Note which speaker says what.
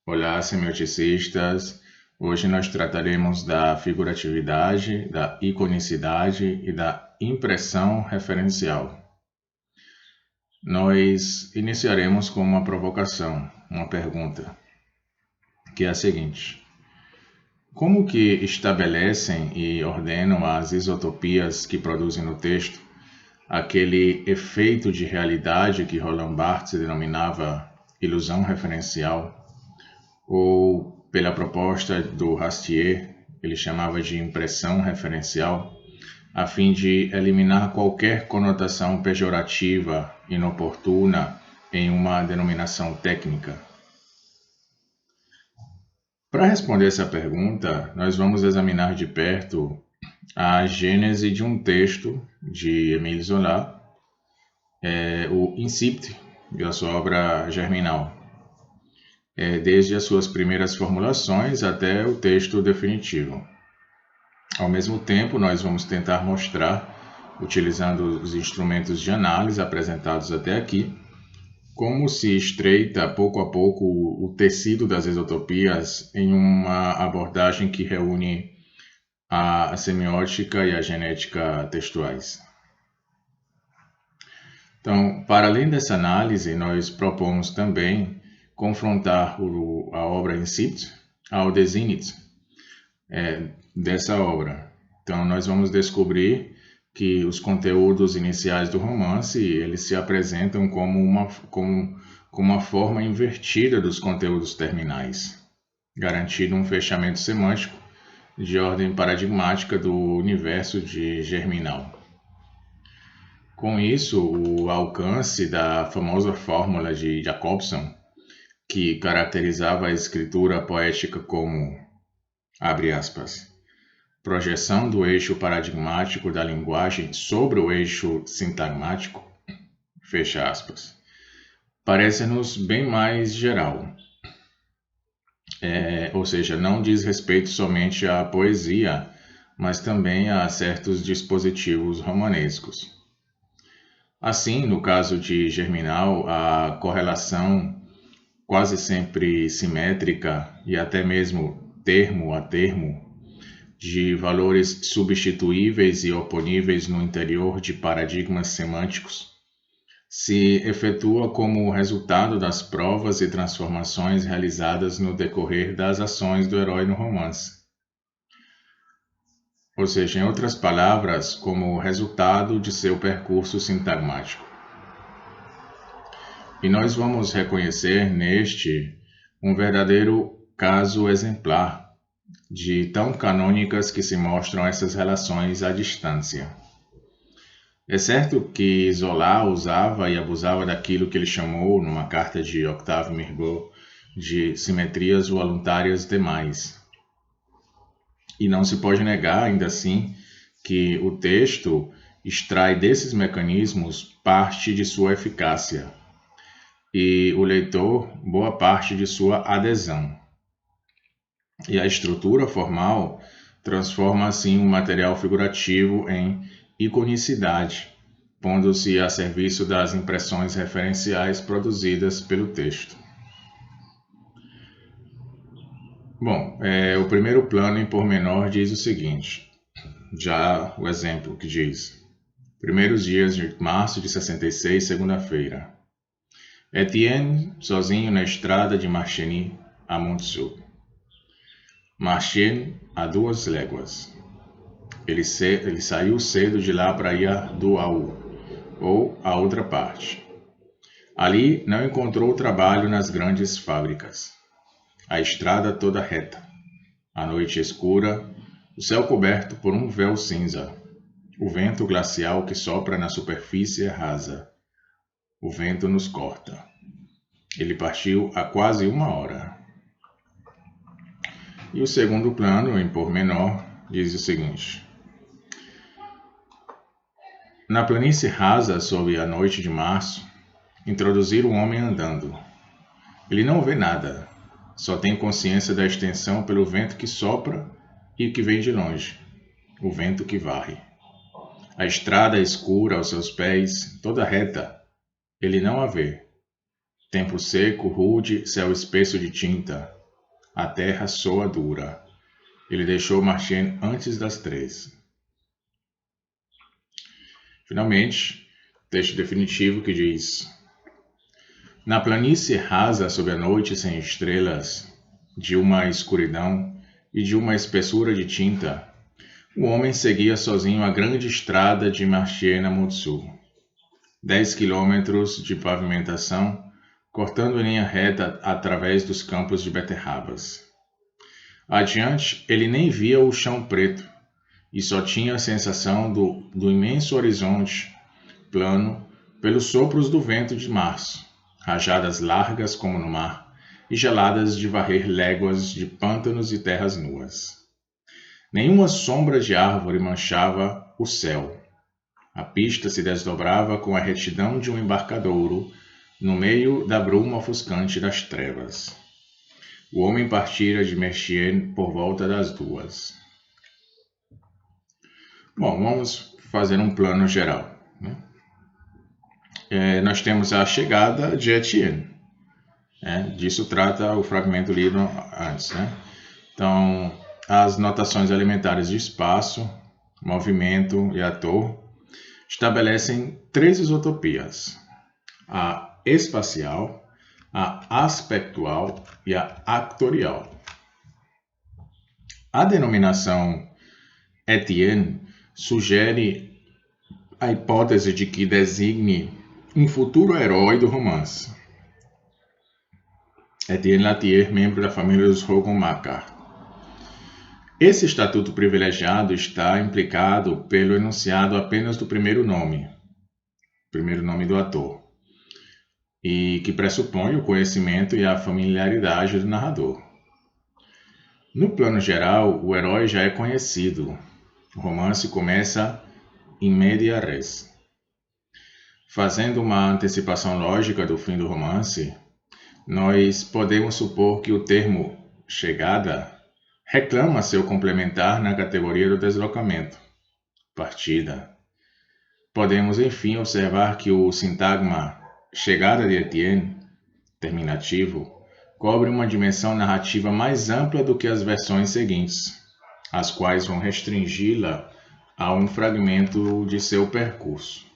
Speaker 1: Olá, semioticistas! Hoje nós trataremos da figuratividade, da iconicidade e da impressão referencial. Nós iniciaremos com uma provocação, uma pergunta, que é a seguinte: como que estabelecem e ordenam as isotopias que produzem no texto aquele efeito de realidade que Roland Barthes denominava ilusão referencial, ou pela proposta do Rastier, ele chamava de impressão referencial, a fim de eliminar qualquer conotação pejorativa, inoportuna em uma denominação técnica? Para responder essa pergunta, nós vamos examinar de perto a gênese de um texto de Émile Zola, o Incipit, da sua obra Germinal, desde as suas primeiras formulações até o texto definitivo. Ao mesmo tempo, nós vamos tentar mostrar, utilizando os instrumentos de análise apresentados até aqui, como se estreita pouco a pouco o tecido das isotopias em uma abordagem que reúne a semiótica e a genética textuais. Então, para além dessa análise, nós propomos também confrontar a obra Incipit ao Desinit dessa obra. Então, nós vamos descobrir que os conteúdos iniciais do romance eles se apresentam como uma forma invertida dos conteúdos terminais, garantindo um fechamento semântico de ordem paradigmática do universo de Germinal. Com isso, o alcance da famosa fórmula de Jacobson, que caracterizava a escritura poética como, abre aspas, projeção do eixo paradigmático da linguagem sobre o eixo sintagmático, fecha aspas, parece-nos bem mais geral. Ou seja, não diz respeito somente à poesia, mas também a certos dispositivos romanescos. Assim, no caso de Germinal, a correlação quase sempre simétrica e até mesmo termo a termo de valores substituíveis e oponíveis no interior de paradigmas semânticos se efetua como resultado das provas e transformações realizadas no decorrer das ações do herói no romance. Ou seja, em outras palavras, como resultado de seu percurso sintagmático. E nós vamos reconhecer neste um verdadeiro caso exemplar de tão canônicas que se mostram essas relações à distância. É certo que Zola usava e abusava daquilo que ele chamou, numa carta de Octave Mirbeau, de simetrias voluntárias demais. E não se pode negar, ainda assim, que o texto extrai desses mecanismos parte de sua eficácia e o leitor boa parte de sua adesão. E a estrutura formal transforma assim o material figurativo em iconicidade, pondo-se a serviço das impressões referenciais produzidas pelo texto. Bom, o primeiro plano em pormenor diz o seguinte, já o exemplo que diz: primeiros dias de março de 66, segunda-feira. Etienne, sozinho na estrada de Marcheny a Montsou. Marcheny a 2 léguas. Ele saiu cedo de lá para ir a Douaou, ou a outra parte. Ali não encontrou trabalho nas grandes fábricas. A estrada toda reta, a noite escura, o céu coberto por um véu cinza, o vento glacial que sopra na superfície rasa. O vento nos corta. Ele partiu há quase 1 hora. E o segundo plano, em pormenor, diz o seguinte: na planície rasa, sob a noite de março, introduziram um homem andando. Ele não vê nada, só tem consciência da extensão pelo vento que sopra e que vem de longe, o vento que varre. A estrada escura aos seus pés, toda reta, ele não a vê. Tempo seco, rude, céu espesso de tinta, A terra soa dura. Ele deixou Marchienne antes das 3. Finalmente, texto definitivo que diz: na planície rasa sob a noite sem estrelas, de uma escuridão e de uma espessura de tinta, o homem seguia sozinho a grande estrada de Marchienne a Mutsu. 10 quilômetros de pavimentação, cortando em linha reta através dos campos de beterrabas. Adiante, ele nem via o chão preto, e só tinha a sensação do imenso horizonte plano pelos sopros do vento de março, rajadas largas como no mar e geladas de varrer léguas de pântanos e terras nuas. Nenhuma sombra de árvore manchava o céu. A pista se desdobrava com a retidão de um embarcadouro no meio da bruma ofuscante das trevas. O homem partira de Marchienne por volta das 2. Bom, vamos fazer um plano geral, né? Nós temos a chegada de Etienne. Disso trata o fragmento lido antes, né? Então, as notações elementares de espaço, movimento e ator estabelecem 3 isotopias: a espacial, a aspectual e a actorial. A denominação Etienne sugere a hipótese de que designe um futuro herói do romance. Etienne Latier, membro da família dos Rougon-Macquart. Esse estatuto privilegiado está implicado pelo enunciado apenas do primeiro nome do ator, e que pressupõe o conhecimento e a familiaridade do narrador. No plano geral, o herói já é conhecido. O romance começa in media res. Fazendo uma antecipação lógica do fim do romance, nós podemos supor que o termo chegada reclama seu complementar na categoria do deslocamento, partida. Podemos, enfim, observar que o sintagma chegada de Etienne, terminativo, cobre uma dimensão narrativa mais ampla do que as versões seguintes, as quais vão restringi-la a um fragmento de seu percurso.